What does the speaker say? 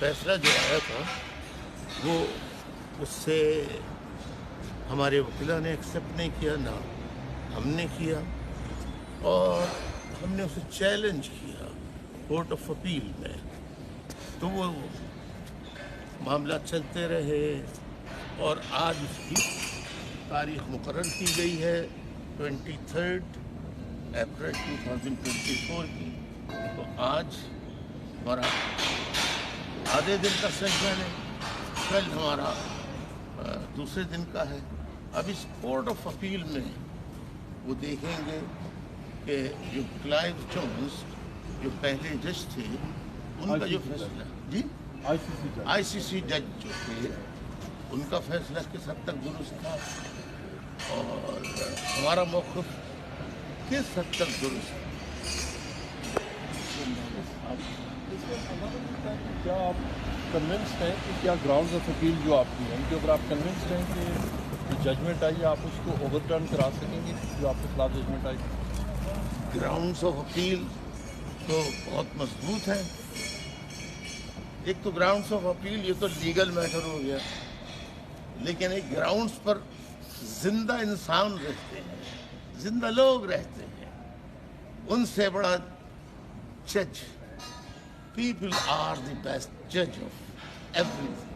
फैसला जो आया था वो उससे हमारे वकीलों ने एक्सेप्ट नहीं किया, ना हमने किया, और हमने उसे चैलेंज किया कोर्ट ऑफ अपील में। तो वो मामला चलते रहे और आज उसकी तारीख मुकर्रर की गई है 23 अप्रैल 2024 की। तो आज हमारा आधे दिन का सेशन है, कल हमारा दूसरे दिन का है। अब इस कोर्ट ऑफ अपील में वो देखेंगे कि जो क्लाइव जोन्स जो पहले जज थे उनका जो फैसला जी आईसीसी जज जो थे उनका फैसला किस हद तक दुरुस्त था और हमारा मौक़िफ़ किस हद तक दुरुस्त है। क्या आप कन्विंस्ड हैं कि क्या ग्राउंड्स ऑफ अपील जो आपकी हैं उनके ऊपर आप कन्विंस्ड हैं कि जो जजमेंट आई है आप उसको ओवरटर्न करा सकेंगे, जो आपके खिलाफ जजमेंट आई? ग्राउंड्स ऑफ अपील तो बहुत मजबूत है। एक तो ग्राउंड्स ऑफ अपील ये तो लीगल मैटर हो गया, लेकिन एक ग्राउंड्स पर जिंदा इंसान रहते हैं, जिंदा लोग रहते हैं, उनसे बड़ा जज, people are the best judge of everything.